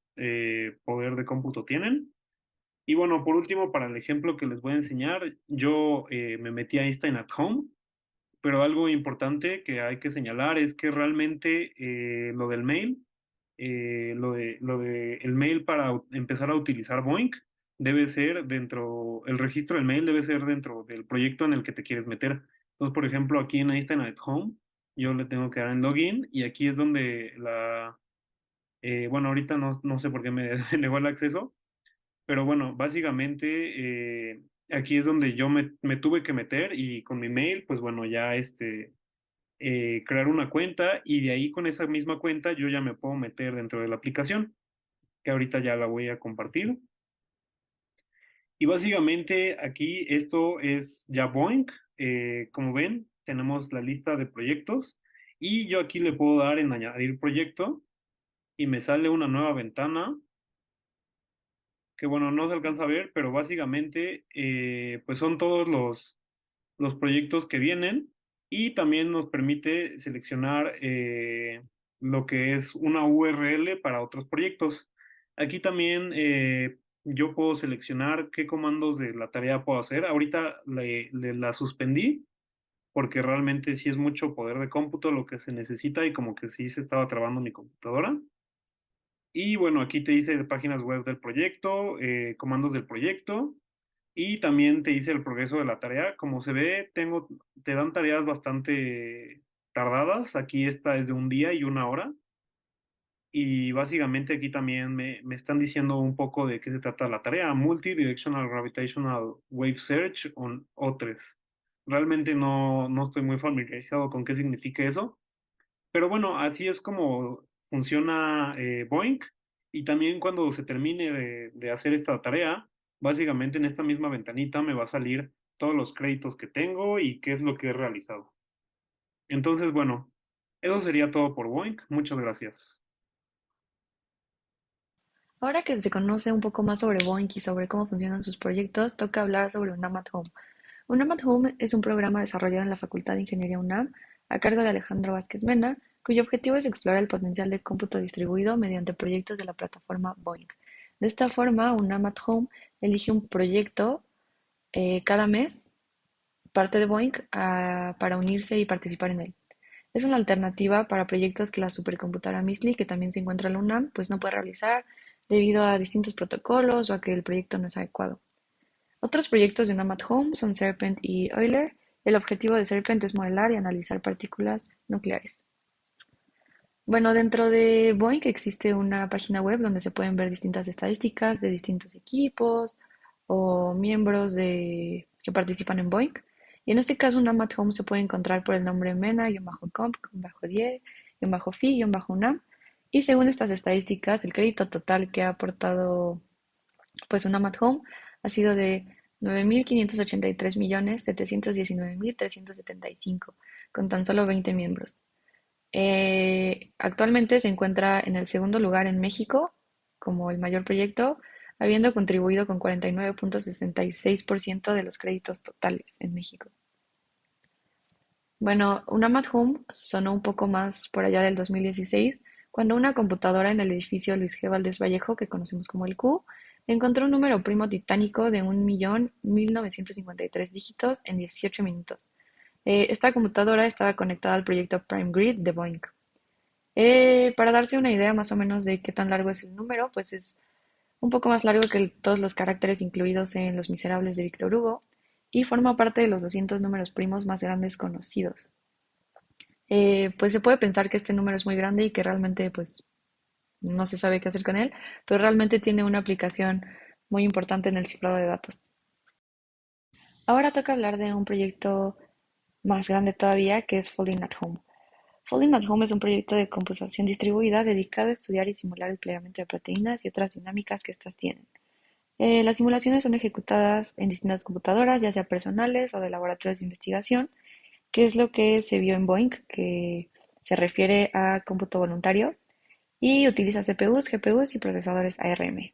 poder de cómputo tienen. Y bueno, por último, para el ejemplo que les voy a enseñar, yo me metí a Einstein at Home, pero algo importante que hay que señalar es que realmente lo del mail, lo de el mail para empezar a utilizar Boink debe ser dentro, el registro del mail debe ser dentro del proyecto en el que te quieres meter. Entonces, por ejemplo, aquí en Einstein at Home, yo le tengo que dar en login y aquí es donde bueno, ahorita no sé por qué me negó el acceso, pero bueno, básicamente aquí es donde yo me tuve que meter y con mi mail, pues bueno, ya crear una cuenta y de ahí con esa misma cuenta yo ya me puedo meter dentro de la aplicación, que ahorita ya la voy a compartir. Y básicamente aquí esto es ya Boink. Como ven, tenemos la lista de proyectos y yo aquí le puedo dar en añadir proyecto y me sale una nueva ventana que bueno, no se alcanza a ver, pero básicamente pues son todos los proyectos que vienen y también nos permite seleccionar lo que es una URL para otros proyectos. Aquí también yo puedo seleccionar qué comandos de la tarea puedo hacer. Ahorita la suspendí porque realmente sí es mucho poder de cómputo lo que se necesita y como que sí se estaba trabando mi computadora. Y bueno, aquí te dice páginas web del proyecto, comandos del proyecto y también te dice el progreso de la tarea. Como se ve, te dan tareas bastante tardadas. Aquí esta es de un día y una hora. Y básicamente aquí también me están diciendo un poco de qué se trata la tarea. Multidirectional Gravitational Wave Search on O3. Realmente no estoy muy familiarizado con qué significa eso. Pero bueno, así es como funciona Boink. Y también cuando se termine de hacer esta tarea, básicamente en esta misma ventanita me va a salir todos los créditos que tengo y qué es lo que he realizado. Entonces, bueno, eso sería todo por Boink. Muchas gracias. Ahora que se conoce un poco más sobre Boink y sobre cómo funcionan sus proyectos, toca hablar sobre UNAM at Home. UNAM at Home es un programa desarrollado en la Facultad de Ingeniería UNAM a cargo de Alejandro Vázquez Mena, cuyo objetivo es explorar el potencial de cómputo distribuido mediante proyectos de la plataforma Boink. De esta forma, UNAM at Home elige un proyecto cada mes, parte de Boink, para unirse y participar en él. Es una alternativa para proyectos que la supercomputadora MISLI, que también se encuentra en la UNAM, pues no puede realizar debido a distintos protocolos o a que el proyecto no es adecuado. Otros proyectos de UNAM at Home son Serpent y Euler. El objetivo de Serpent es modelar y analizar partículas nucleares. Bueno, dentro de Boink existe una página web donde se pueden ver distintas estadísticas de distintos equipos o miembros que participan en Boink. Y en este caso, UNAM at Home se puede encontrar por el nombre MENA-comp-10-FI-UNAM. Y según estas estadísticas, el crédito total que ha aportado pues UNAM at Home ha sido de 9.583.719.375, con tan solo 20 miembros. Actualmente se encuentra en el segundo lugar en México como el mayor proyecto, habiendo contribuido con 49.66% de los créditos totales en México. Bueno, UNAM at Home sonó un poco más por allá del 2016, cuando una computadora en el edificio Luis G. Valdés Vallejo, que conocemos como el Q, encontró un número primo titánico de 1.1953 dígitos en 18 minutos. Esta computadora estaba conectada al proyecto Prime Grid de Boeing. Para darse una idea más o menos de qué tan largo es el número, pues es un poco más largo que todos los caracteres incluidos en Los Miserables de Víctor Hugo y forma parte de los 200 números primos más grandes conocidos. Pues se puede pensar que este número es muy grande y que realmente pues no se sabe qué hacer con él, pero realmente tiene una aplicación muy importante en el cifrado de datos. Ahora toca hablar de un proyecto más grande todavía que es Folding at Home. Folding at Home es un proyecto de computación distribuida dedicado a estudiar y simular el plegamiento de proteínas y otras dinámicas que éstas tienen. Las simulaciones son ejecutadas en distintas computadoras, ya sea personales o de laboratorios de investigación, que es lo que se vio en Boeing, que se refiere a cómputo voluntario, y utiliza CPUs, GPUs y procesadores ARM.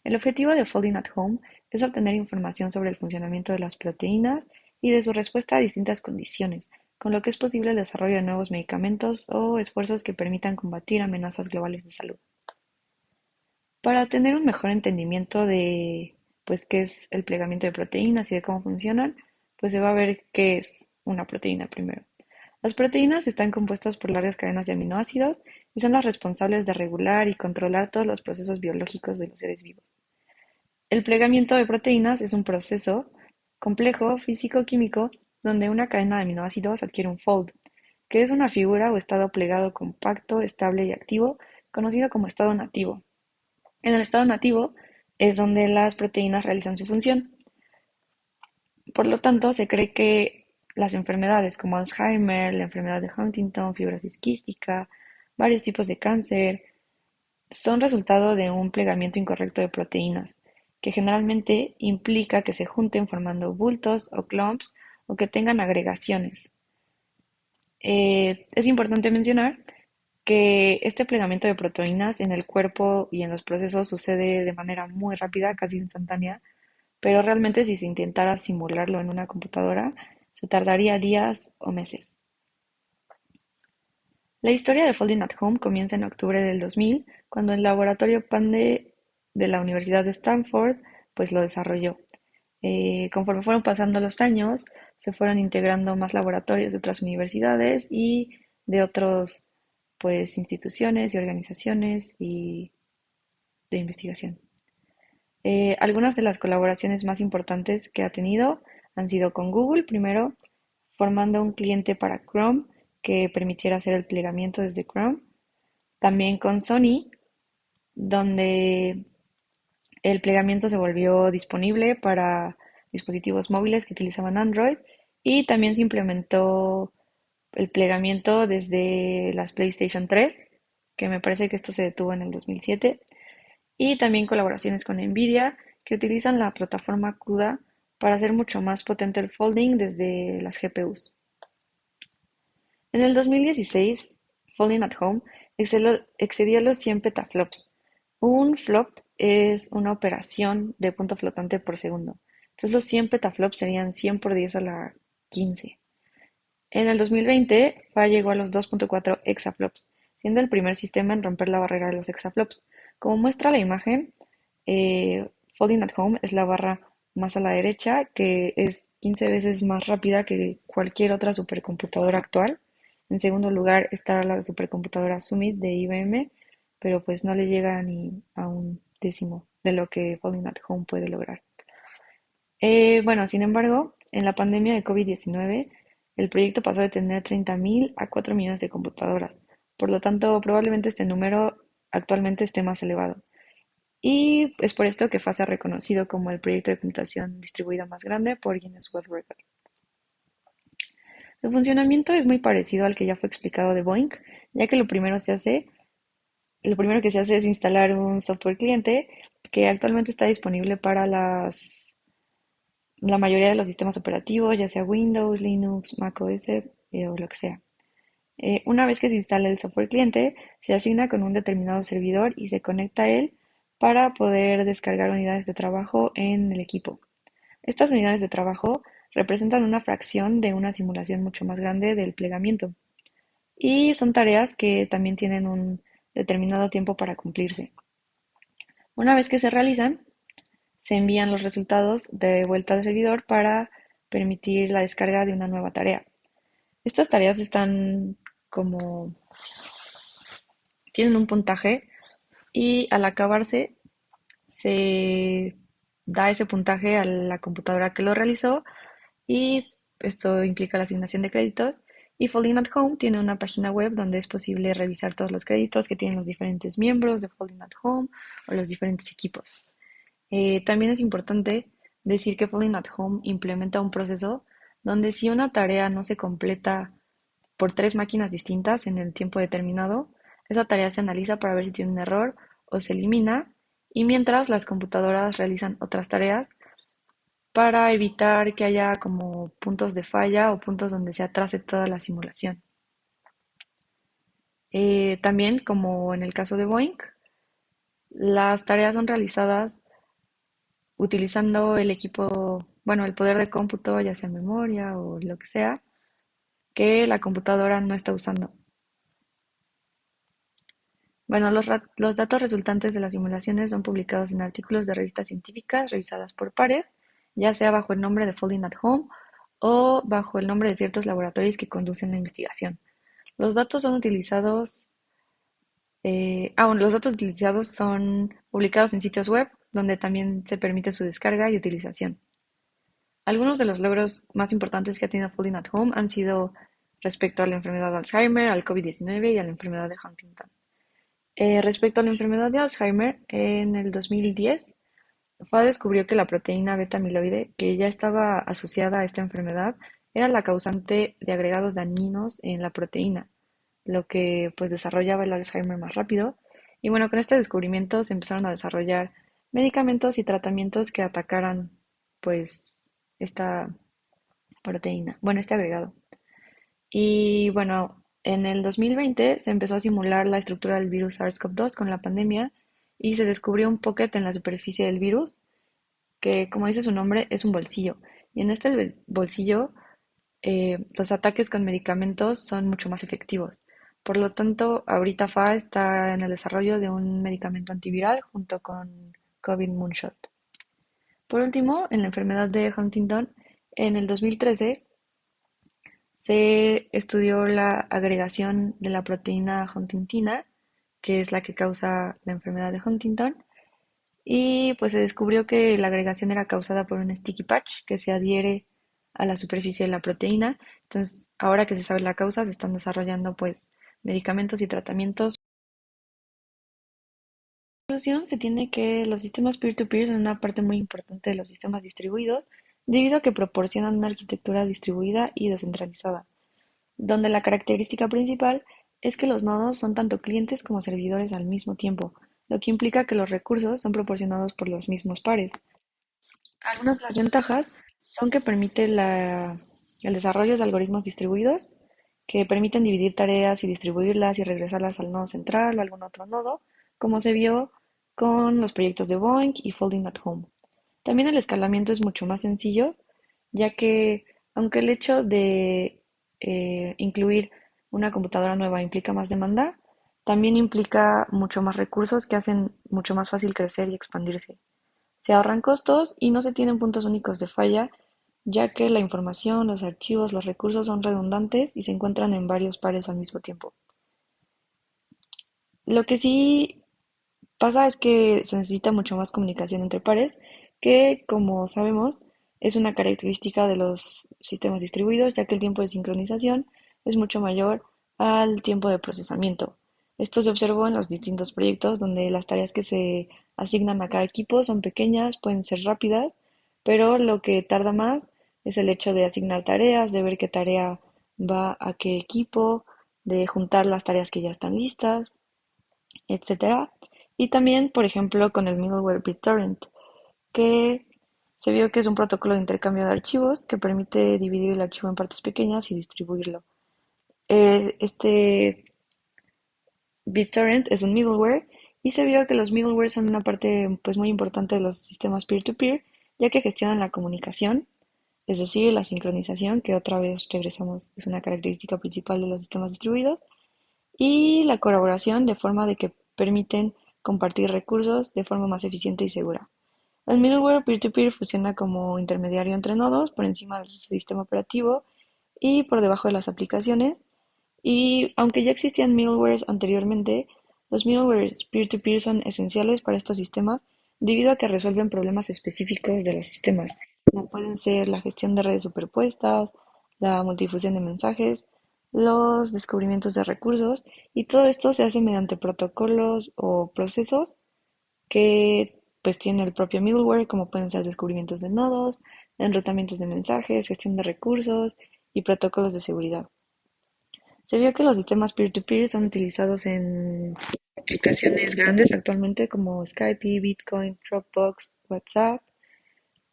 El objetivo de Folding at Home es obtener información sobre el funcionamiento de las proteínas y de su respuesta a distintas condiciones, con lo que es posible el desarrollo de nuevos medicamentos o esfuerzos que permitan combatir amenazas globales de salud. Para tener un mejor entendimiento de pues qué es el plegamiento de proteínas y de cómo funcionan, pues se va a ver qué es una proteína primero. Las proteínas están compuestas por largas cadenas de aminoácidos y son las responsables de regular y controlar todos los procesos biológicos de los seres vivos. El plegamiento de proteínas es un proceso complejo físico-químico donde una cadena de aminoácidos adquiere un fold, que es una figura o estado plegado compacto, estable y activo, conocido como estado nativo. En el estado nativo es donde las proteínas realizan su función. Por lo tanto, se cree que las enfermedades como Alzheimer, la enfermedad de Huntington, fibrosis quística, varios tipos de cáncer, son resultado de un plegamiento incorrecto de proteínas, que generalmente implica que se junten formando bultos o clumps o que tengan agregaciones. Es importante mencionar que este plegamiento de proteínas en el cuerpo y en los procesos sucede de manera muy rápida, casi instantánea, pero realmente si se intentara simularlo en una computadora, se tardaría días o meses. La historia de Folding at Home comienza en octubre del 2000, cuando el laboratorio Pande de la Universidad de Stanford pues lo desarrolló. Conforme fueron pasando los años, se fueron integrando más laboratorios de otras universidades y de otras pues instituciones y organizaciones y de investigación. Algunas de las colaboraciones más importantes que ha tenido han sido con Google, primero formando un cliente para Chrome que permitiera hacer el plegamiento desde Chrome. También con Sony, donde el plegamiento se volvió disponible para dispositivos móviles que utilizaban Android y también se implementó el plegamiento desde las PlayStation 3, que me parece que esto se detuvo en el 2007, y también colaboraciones con Nvidia, que utilizan la plataforma CUDA para hacer mucho más potente el folding desde las GPUs. En el 2016, Folding at Home excedió los 100 petaflops. Un flop es una operación de punto flotante por segundo. Entonces los 100 petaflops serían 100 por 10 a la 15. En el 2020, FA llegó a los 2.4 exaflops, siendo el primer sistema en romper la barrera de los exaflops. Como muestra la imagen, Folding at Home es la barra más a la derecha, que es 15 veces más rápida que cualquier otra supercomputadora actual. En segundo lugar está la supercomputadora Summit de IBM, pero pues no le llega ni a un décimo de lo que Folding at Home puede lograr. Bueno, sin embargo, en la pandemia de COVID-19, el proyecto pasó de tener 30.000 a 4 millones de computadoras. Por lo tanto, probablemente este número actualmente esté más elevado. Y es por esto que FA se ha reconocido como el proyecto de computación distribuida más grande por Guinness World Records. Su funcionamiento es muy parecido al que ya fue explicado de Boeing, ya que lo primero que se hace es instalar un software cliente que actualmente está disponible para la mayoría de los sistemas operativos, ya sea Windows, Linux, macOS o lo que sea. Una vez que se instala el software cliente, se asigna con un determinado servidor y se conecta a él para poder descargar unidades de trabajo en el equipo. Estas unidades de trabajo representan una fracción de una simulación mucho más grande del plegamiento y son tareas que también tienen un determinado tiempo para cumplirse. Una vez que se realizan, se envían los resultados de vuelta al servidor para permitir la descarga de una nueva tarea. Estas tareas están como, tienen un puntaje y al acabarse se da ese puntaje a la computadora que lo realizó y esto implica la asignación de créditos. Y Folding at Home tiene una página web donde es posible revisar todos los créditos que tienen los diferentes miembros de Folding at Home o los diferentes equipos. También es importante decir que Folding at Home implementa un proceso donde si una tarea no se completa por tres máquinas distintas en el tiempo determinado, esa tarea se analiza para ver si tiene un error o se elimina, y mientras las computadoras realizan otras tareas para evitar que haya como puntos de falla o puntos donde se atrase toda la simulación. También, como en el caso de Boeing, las tareas son realizadas utilizando el equipo, bueno, el poder de cómputo, ya sea memoria o lo que sea, que la computadora no está usando. Bueno, los datos resultantes de las simulaciones son publicados en artículos de revistas científicas revisadas por pares, ya sea bajo el nombre de Folding at Home o bajo el nombre de ciertos laboratorios que conducen la investigación. Los datos son utilizados, bueno, los datos utilizados son publicados en sitios web, donde también se permite su descarga y utilización. Algunos de los logros más importantes que ha tenido Folding at Home han sido respecto a la enfermedad de Alzheimer, al COVID-19 y a la enfermedad de Huntington. Respecto a la enfermedad de Alzheimer, en el 2010, FAA descubrió que la proteína beta-amiloide, que ya estaba asociada a esta enfermedad, era la causante de agregados dañinos en la proteína, lo que pues desarrollaba el Alzheimer más rápido. Y bueno, con este descubrimiento se empezaron a desarrollar medicamentos y tratamientos que atacaran pues esta proteína, bueno, este agregado. Y bueno, en el 2020 se empezó a simular la estructura del virus SARS-CoV-2 con la pandemia y se descubrió un pocket en la superficie del virus que, como dice su nombre, es un bolsillo. Y en este bolsillo, los ataques con medicamentos son mucho más efectivos. Por lo tanto, ahorita FA está en el desarrollo de un medicamento antiviral junto con COVID Moonshot. Por último, en la enfermedad de Huntington, en el 2013 se estudió la agregación de la proteína huntingtina, que es la que causa la enfermedad de Huntington, y pues se descubrió que la agregación era causada por un sticky patch que se adhiere a la superficie de la proteína. Entonces, ahora que se sabe la causa, se están desarrollando pues medicamentos y tratamientos. En conclusión, se tiene que los sistemas peer-to-peer son una parte muy importante de los sistemas distribuidos, debido a que proporcionan una arquitectura distribuida y descentralizada, donde la característica principal es que los nodos son tanto clientes como servidores al mismo tiempo, lo que implica que los recursos son proporcionados por los mismos pares. Algunas de las ventajas son que permite el desarrollo de algoritmos distribuidos que permiten dividir tareas y distribuirlas y regresarlas al nodo central o a algún otro nodo, como se vio con los proyectos de Boeing y Folding at Home. También el escalamiento es mucho más sencillo, ya que aunque el hecho de incluir una computadora nueva implica más demanda, también implica mucho más recursos que hacen mucho más fácil crecer y expandirse. Se ahorran costos y no se tienen puntos únicos de falla, ya que la información, los archivos, los recursos son redundantes y se encuentran en varios pares al mismo tiempo. Lo que sí pasa es que se necesita mucho más comunicación entre pares, que como sabemos es una característica de los sistemas distribuidos, ya que el tiempo de sincronización es mucho mayor al tiempo de procesamiento. Esto se observó en los distintos proyectos donde las tareas que se asignan a cada equipo son pequeñas, pueden ser rápidas, pero lo que tarda más es el hecho de asignar tareas, de ver qué tarea va a qué equipo, de juntar las tareas que ya están listas, etcétera. Y también, por ejemplo, con el middleware BitTorrent, que se vio que es un protocolo de intercambio de archivos que permite dividir el archivo en partes pequeñas y distribuirlo. Este BitTorrent es un middleware y se vio que los middleware son una parte pues muy importante de los sistemas peer-to-peer, ya que gestionan la comunicación, es decir, la sincronización, que otra vez regresamos, es una característica principal de los sistemas distribuidos, y la colaboración de forma de que permiten compartir recursos de forma más eficiente y segura. El middleware peer-to-peer funciona como intermediario entre nodos por encima del sistema operativo y por debajo de las aplicaciones. Y aunque ya existían middlewares anteriormente, los middlewares peer-to-peer son esenciales para estos sistemas debido a que resuelven problemas específicos de los sistemas, como pueden ser la gestión de redes superpuestas, la multidifusión de mensajes, los descubrimientos de recursos, y todo esto se hace mediante protocolos o procesos que pues tiene el propio middleware, como pueden ser descubrimientos de nodos, enrutamientos de mensajes, gestión de recursos y protocolos de seguridad. Se vio que los sistemas peer-to-peer son utilizados en aplicaciones grandes actualmente como Skype, Bitcoin, Dropbox, WhatsApp,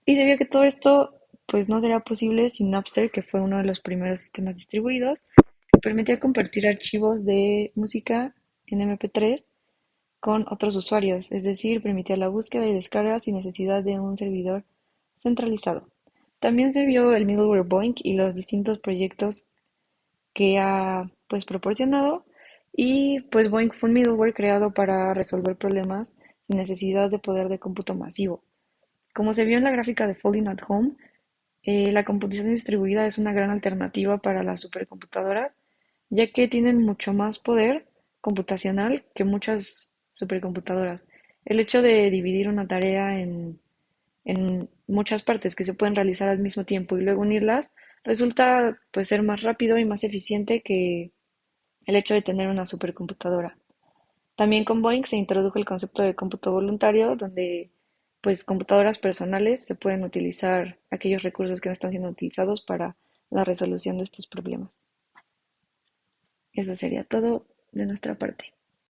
y se vio que todo esto pues no sería posible sin Napster, que fue uno de los primeros sistemas distribuidos que permitía compartir archivos de música en MP3 con otros usuarios, es decir, permitía la búsqueda y descarga sin necesidad de un servidor centralizado. También se vio el middleware Boink y los distintos proyectos que ha pues proporcionado, y pues Boink fue un middleware creado para resolver problemas sin necesidad de poder de cómputo masivo. Como se vio en la gráfica de Folding at Home, la computación distribuida es una gran alternativa para las supercomputadoras, ya que tienen mucho más poder computacional que muchas supercomputadoras. El hecho de dividir una tarea en muchas partes que se pueden realizar al mismo tiempo y luego unirlas resulta pues ser más rápido y más eficiente que el hecho de tener una supercomputadora. También con Boeing se introdujo el concepto de cómputo voluntario, donde pues computadoras personales se pueden utilizar aquellos recursos que no están siendo utilizados para la resolución de estos problemas. Eso sería todo de nuestra parte.